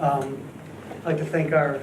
I'd like to thank our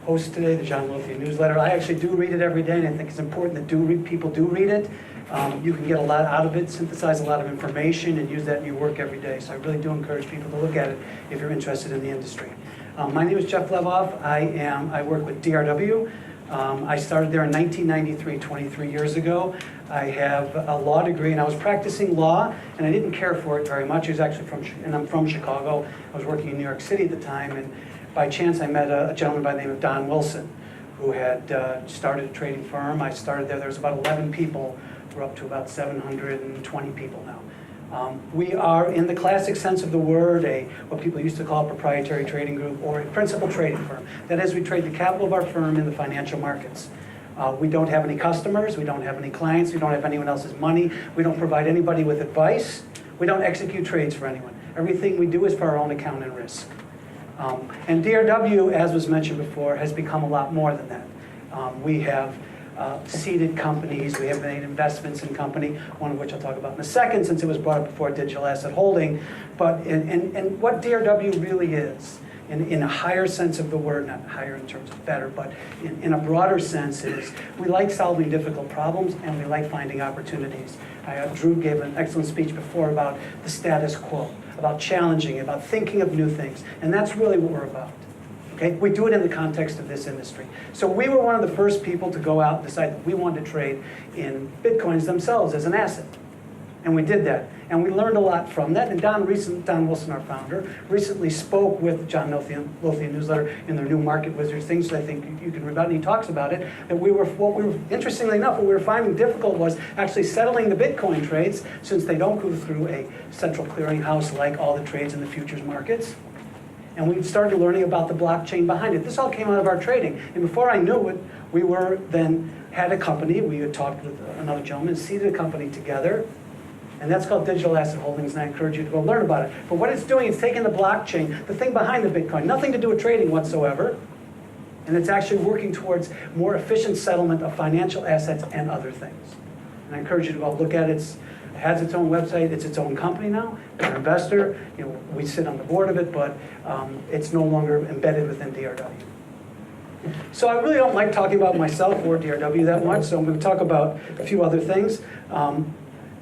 host today, the John Lothian newsletter. I actually do read it every day, and I think it's important that people do read it. You can get a lot out of it, synthesize a lot of information, and use that in your work every day. So I really do encourage people to look at it if you're interested in the industry. My name is Jeff Levoff. I work with DRW. I started there in 1993, 23 years ago. I have a law degree, and I was practicing law, and I didn't care for it very much. I was actually I'm from Chicago. I was working in New York City at the time, and by chance I met a gentleman by the name of Don Wilson, who had started a trading firm. I started there. There was about 11 people. We're up to about 720 people now. We are, in the classic sense of the word, what people used to call a proprietary trading group or a principal trading firm. That is, we trade the capital of our firm in the financial markets. We don't have any customers, we don't have any clients, we don't have anyone else's money, we don't provide anybody with advice, we don't execute trades for anyone. Everything we do is for our own account and risk. And DRW, as was mentioned before, has become a lot more than that. We have seeded companies, we have made investments in company, one of which I'll talk about in a second since it was brought up before, digital asset holding. But and what DRW really is, in a higher sense of the word, not higher in terms of better, but in a broader sense, is we like solving difficult problems and we like finding opportunities. Drew gave an excellent speech before about the status quo, about challenging, about thinking of new things, and that's really what we're about. Okay? We do it in the context of this industry. So we were one of the first people to go out and decide that we wanted to trade in Bitcoins themselves as an asset. And we did that. And we learned a lot from that. And Don Wilson, our founder, recently spoke with John Lothian newsletter in their new Market Wizards things that I think you can read about, and he talks about it, that interestingly enough, what we were finding difficult was actually settling the Bitcoin trades, since they don't go through a central clearinghouse like all the trades in the futures markets. And we started learning about the blockchain behind it. This all came out of our trading. And before I knew it, we had a company. We had talked with another gentleman, seeded a company together. And that's called Digital Asset Holdings, and I encourage you to go learn about it. But what it's doing is taking the blockchain, the thing behind the Bitcoin, nothing to do with trading whatsoever, and it's actually working towards more efficient settlement of financial assets and other things. And I encourage you to go look at it. It has its own website. It's its own company now. It's an investor. We sit on the board of it, but it's no longer embedded within DRW. So I really don't like talking about myself or DRW that much, so I'm going to talk about a few other things.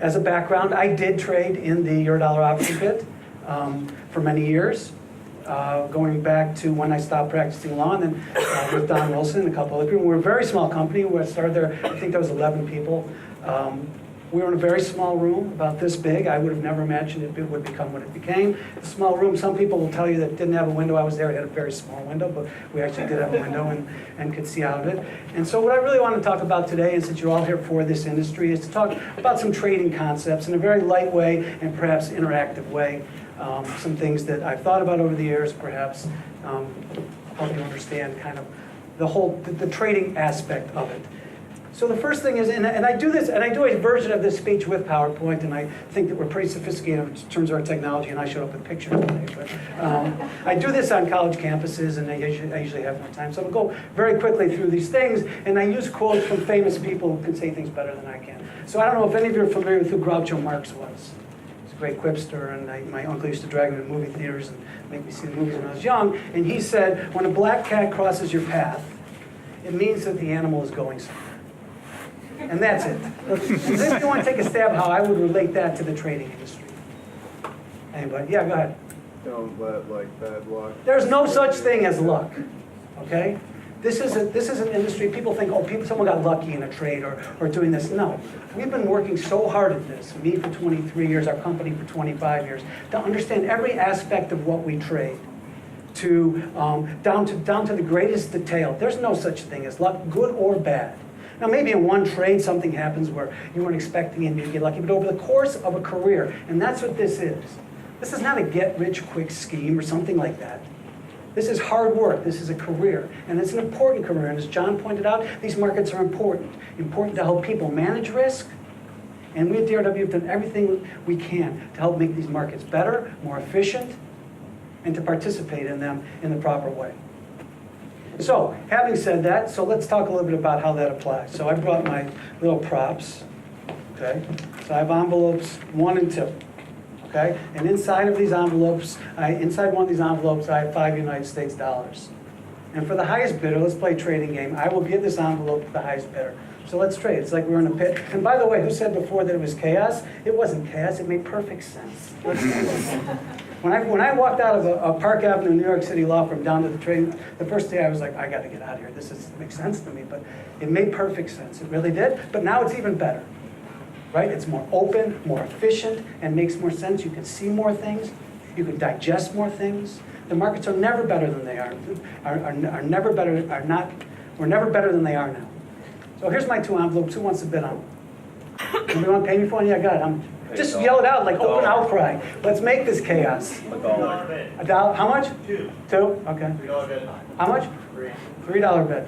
As a background, I did trade in the Eurodollar option pit for many years, going back to when I stopped practicing law, and then with Don Wilson and a couple other people. We were a very small company. We started there, I think there was 11 people. We were in a very small room, about this big. I would have never imagined it would become what it became. A small room, some people will tell you that it didn't have a window. I was there, it had a very small window, but we actually did have a window and could see out of it. And so what I really want to talk about today, and since you're all here for this industry, is to talk about some trading concepts in a very light way and perhaps interactive way. Some things that I've thought about over the years, perhaps help you understand kind of the trading aspect of it. So the first thing is, and I do a version of this speech with PowerPoint, and I think that we're pretty sophisticated in terms of our technology, and I showed up with pictures today. But I do this on college campuses, and I usually have more time. So I'll go very quickly through these things, and I use quotes from famous people who can say things better than I can. So I don't know if any of you are familiar with who Groucho Marx was. He's a great quipster, and my uncle used to drag me to movie theaters and make me see the movies when I was young. And he said, when a black cat crosses your path, it means that the animal is going somewhere. And that's it. And if you want to take a stab how I would relate that to the trading industry. Anybody? Yeah, go ahead. Don't let bad luck. There's no such thing as luck. Okay? This is an industry, people think, someone got lucky in a trade or doing this. No. We've been working so hard at this, me for 23 years, our company for 25 years, to understand every aspect of what we trade. Down to the greatest detail. There's no such thing as luck, good or bad. Now, maybe in one trade something happens where you weren't expecting and you get lucky, but over the course of a career, and that's what this is. This is not a get-rich-quick scheme or something like that. This is hard work. This is a career, and it's an important career. And as John pointed out, these markets are important to help people manage risk. And we at DRW have done everything we can to help make these markets better, more efficient, and to participate in them in the proper way. So, having said that, so let's talk a little bit about how that applies. So I brought my little props, okay? So I have envelopes 1 and 2. okay? And inside of these envelopes, inside one of these envelopes, I have 5 United States dollars. And for the highest bidder, let's play a trading game. I will give this envelope to the highest bidder. So let's trade. It's like we're in a pit. And by the way, who said before that it was chaos? It wasn't chaos. It made perfect sense. When I walked out of a Park Avenue, New York City law firm down to the train, the first day I was like, I got to get out of here. This makes sense to me. But it made perfect sense. It really did. But now it's even better, right? It's more open, more efficient, and makes more sense. You can see more things. You can digest more things. The markets are never better than they are. We're never better than they are now. So here's my 2 envelopes. Who wants to bid on them? Anybody want to pay me for one? Yeah, I got it. Just yell it out like open outcry. Let's make this chaos. $1. How much? 2. 2? Okay. $3 bid. How much? $3. $3 bid.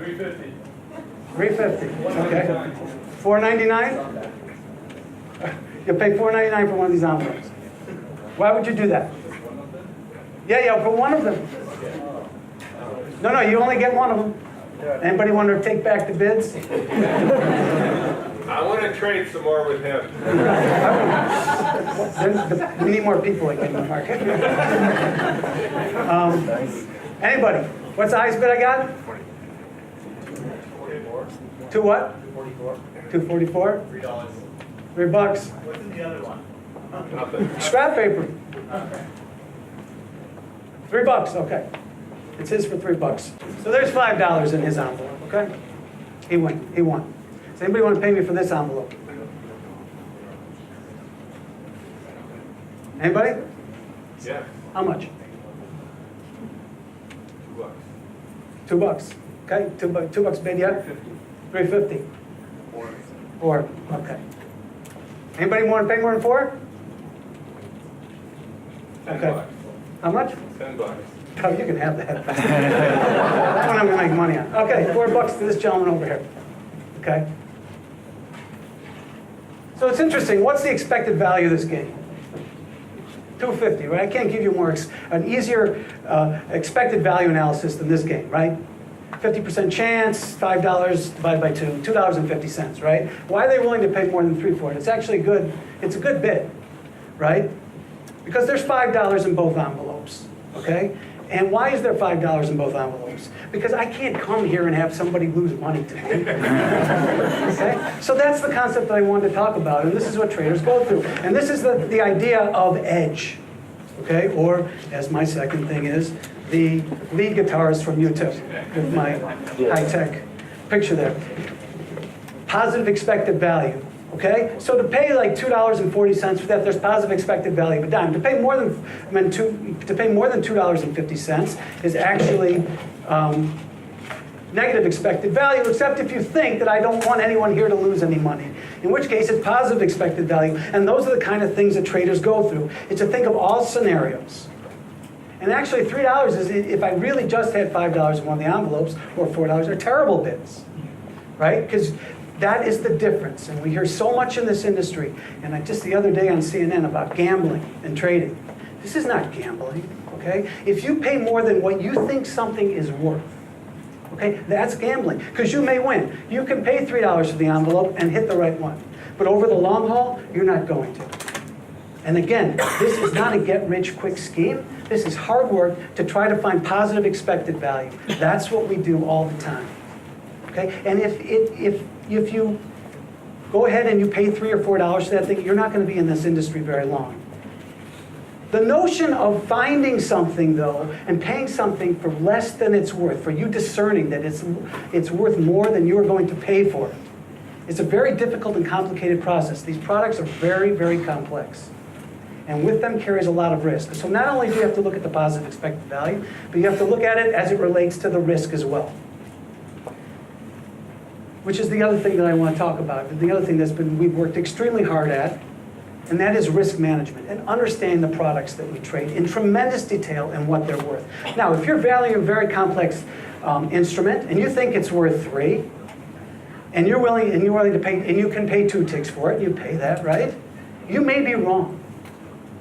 $3.50. $3.50. Okay. $4.99? You'll pay $4.99 for one of these envelopes. Why would you do that? Yeah, for one of them. No, you only get one of them. Anybody want to take back the bids? I want to trade some more with him. We need more people like in the market. Anybody? What's the highest bid I got? 44. 2 what? 44. 244? $3. $3. What's in the other one? Nothing. Scrap paper. $3, okay. It's his for $3. So there's $5 in his envelope, okay? He won. Does anybody want to pay me for this envelope? Anybody? Yeah. How much? $2. $2. Okay, $2 bid yet? $3.50. 4. Okay. Anybody want to pay more than 4? Okay. How much? $10. Oh, you can have that. That's what I'm going to make money on. Okay, $4 to this gentleman over here. Okay. So it's interesting. What's the expected value of this game? 250, right? I can't give you an easier expected value analysis than this game, right? 50% chance, $5 divided by 2, $2.50, right? Why are they willing to pay more than 3 for it? It's actually good. It's a good bid, right? Because there's $5 in both envelopes, okay? And why is there $5 in both envelopes? Because I can't come here and have somebody lose money to me. Okay? So that's the concept that I wanted to talk about, and this is what traders go through. And this is the idea of edge, okay? Or, as my second thing is, the lead guitarist from YouTube with my high-tech picture there. Positive expected value. Okay, so to pay like $2.40 for that, there's positive expected value of a dime. To pay more than $2.50 is actually negative expected value, except if you think that I don't want anyone here to lose any money. In which case, it's positive expected value, and those are the kind of things that traders go through. It's to think of all scenarios. And actually, $3 is if I really just had $5 in one of the envelopes, or $4 are terrible bids, right? Because that is the difference, and we hear so much in this industry, and just the other day on CNN about gambling and trading. This is not gambling, okay? If you pay more than what you think something is worth, okay, that's gambling, because you may win. You can pay $3 for the envelope and hit the right one, but over the long haul, you're not going to. And again, this is not a get-rich-quick scheme. This is hard work to try to find positive expected value. That's what we do all the time. Okay? And if you go ahead and you pay $3 or $4 for that thing, you're not going to be in this industry very long. The notion of finding something, though, and paying something for less than it's worth, for you discerning that it's worth more than you are going to pay for it, it's a very difficult and complicated process. These products are very, very complex. And with them carries a lot of risk. So not only do you have to look at the positive expected value, but you have to look at it as it relates to the risk as well. Which is the other thing that I want to talk about. The other thing we've worked extremely hard at, and that is risk management and understanding the products that we trade in tremendous detail and what they're worth. Now, if you're valuing a very complex instrument and you think it's worth 3, and you're willing to pay, and you can pay 2 ticks for it, you pay that, right? You may be wrong,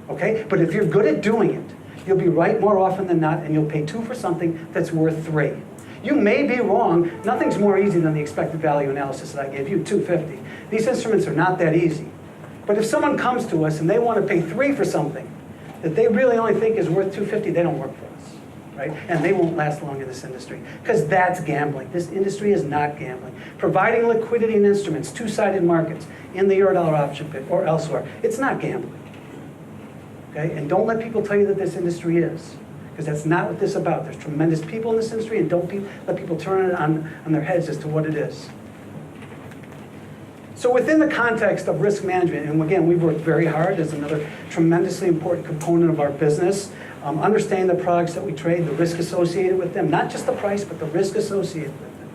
okay? But if you're good at doing it, you'll be right more often than not, and you'll pay 2 for something that's worth 3. You may be wrong. Nothing's more easy than the expected value analysis that I gave you, 250. These instruments are not that easy. But if someone comes to us and they want to pay 3 for something, that they really only think is worth 250, they don't work for us, right? And they won't last long in this industry, because that's gambling. This industry is not gambling. Providing liquidity and instruments, two-sided markets, in the Eurodollar option pit or elsewhere, it's not gambling. Okay? And don't let people tell you that this industry is, because that's not what this is about. There's tremendous people in this industry, and don't let people turn it on their heads as to what it is. So within the context of risk management, and again, we've worked very hard as another tremendously important component of our business, understanding the products that we trade, the risk associated with them, not just the price, but the risk associated with them.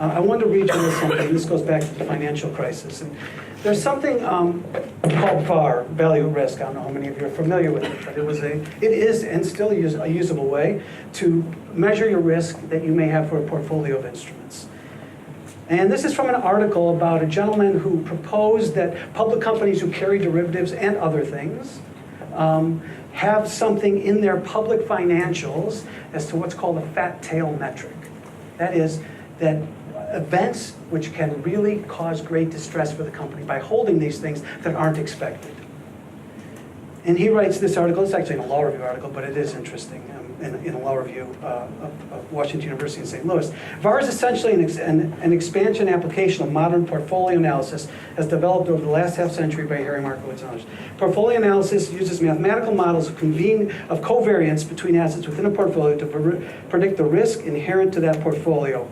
I wanted to read you this something. This goes back to the financial crisis. And there's something called VAR, value at risk. I don't know how many of you are familiar with it, but it is and still a usable way to measure your risk that you may have for a portfolio of instruments. And this is from an article about a gentleman who proposed that public companies who carry derivatives and other things have something in their public financials as to what's called a fat tail metric. That is, that events which can really cause great distress for the company by holding these things that aren't expected. And he writes this article, it's actually in a law review article, but it is interesting, in a law review of Washington University in St. Louis. VAR is essentially an expansion application of modern portfolio analysis as developed over the last half century by Harry Markowitz and others. Portfolio analysis uses mathematical models of covariance between assets within a portfolio to predict the risk inherent to that portfolio.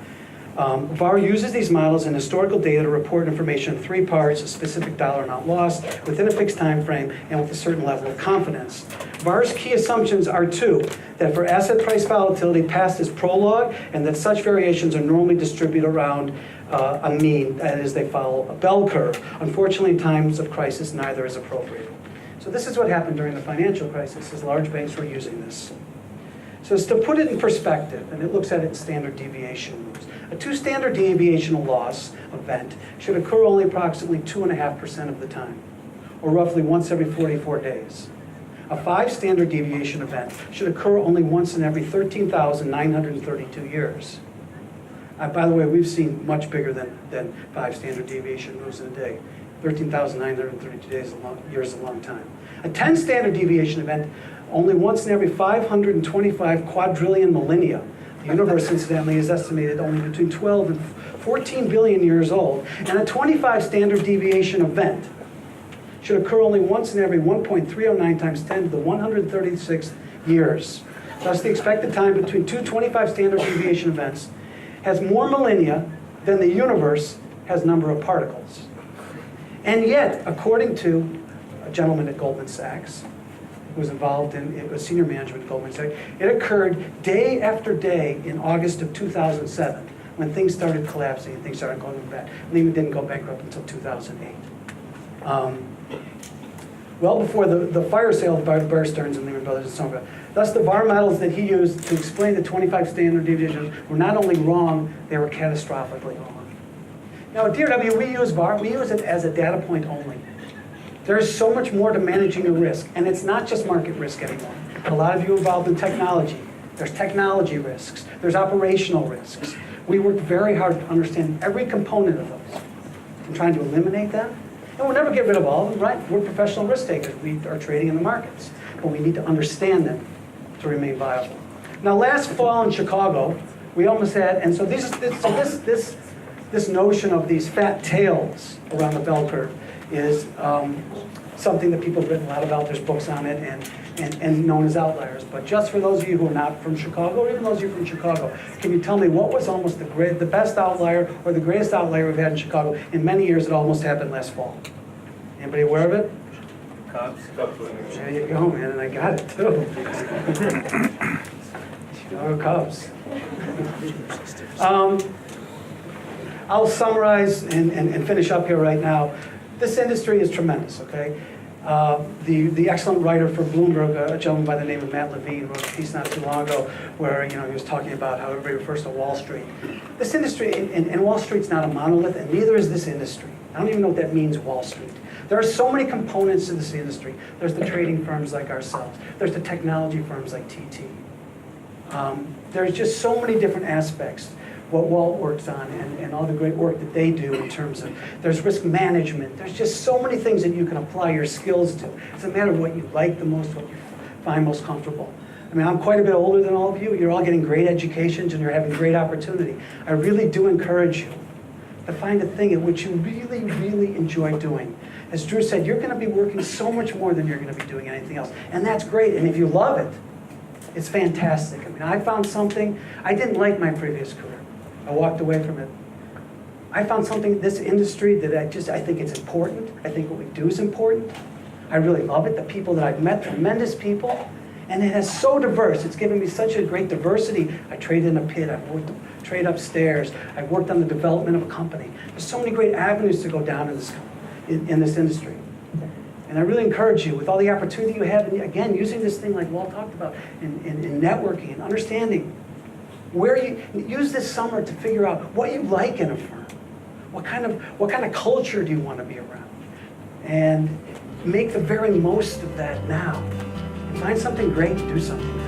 VAR uses these models and historical data to report information in three parts: a specific dollar amount lost within a fixed time frame and with a certain level of confidence. VAR's key assumptions are two: that for asset price volatility, past is prologue, and that such variations are normally distributed around a mean, that is, they follow a bell curve. Unfortunately, in times of crisis, neither is appropriate. So this is what happened during the financial crisis, as large banks were using this. So it's to put it in perspective, and it looks at it in standard deviation moves. A 2 standard deviational loss event should occur only approximately 2.5% of the time, or roughly once every 44 days. A 5 standard deviation event should occur only once in every 13,932 years. By the way, we've seen much bigger than 5 standard deviation moves in a day. 13,932 years is a long time. A 10 standard deviation event only once in every 525 quadrillion millennia. The universe, incidentally, is estimated only between 12 and 14 billion years old. And a 25 standard deviation event should occur only once in every 1.309 times 10 to the 136th years. Thus, the expected time between two 25 standard deviation events has more millennia than the universe has number of particles. And yet, according to a gentleman at Goldman Sachs, who was involved in it was senior management at Goldman Sachs, it occurred day after day in August of 2007 when things started collapsing and things started going bad. Lehman didn't go bankrupt until 2008. Well before the fire sale of Bear Stearns and Lehman Brothers and so on. Thus, the VAR models that he used to explain the 25 standard deviations were not only wrong, they were catastrophically wrong. Now, at DRW, we use VAR. We use it as a data point only. There is so much more to managing a risk, and it's not just market risk anymore. A lot of you involved in technology. There's technology risks. There's operational risks. We work very hard to understand every component of those and trying to eliminate them. And we'll never get rid of all of them, right? We're professional risk takers. We are trading in the markets. But we need to understand them to remain viable. Now, last fall in Chicago, we almost had, and so this notion of these fat tails around the bell curve is something that people have written a lot about. There's books on it and known as Outliers. But just for those of you who are not from Chicago, or even those of you from Chicago, can you tell me what was almost the best outlier or the greatest outlier we've had in Chicago? In many years, it almost happened last fall. Anybody aware of it? Cubs. There you go, man, and I got it too. Chicago Cubs. I'll summarize and finish up here right now. This industry is tremendous, okay? The excellent writer for Bloomberg, a gentleman by the name of Matt Levine, wrote a piece not too long ago where he was talking about how everybody refers to Wall Street. This industry, and Wall Street's not a monolith, and neither is this industry. I don't even know what that means, Wall Street. There are so many components to this industry. There's the trading firms like ourselves. There's the technology firms like TT. There's just so many different aspects what Walt works on and all the great work that they do in terms of, there's risk management. There's just so many things that you can apply your skills to. It doesn't matter what you like the most, what you find most comfortable. I mean, I'm quite a bit older than all of you. You're all getting great educations and you're having great opportunity. I really do encourage you to find a thing in which you really, really enjoy doing. As Drew said, you're going to be working so much more than you're going to be doing anything else. And that's great. And if you love it, it's fantastic. I mean, I found something, I didn't like my previous career. I walked away from it. I found something in this industry that I think it's important. I think what we do is important. I really love it. The people that I've met, tremendous people. And it is so diverse. It's given me such a great diversity. I traded in a pit. I've worked trade upstairs. I've worked on the development of a company. There's so many great avenues to go down in this industry. And I really encourage you, with all the opportunity you have, and again, using this thing like Walt talked about, in networking and understanding, where you use this summer to figure out what you like in a firm. What kind of culture do you want to be around? And make the very most of that now. Find something great, do something.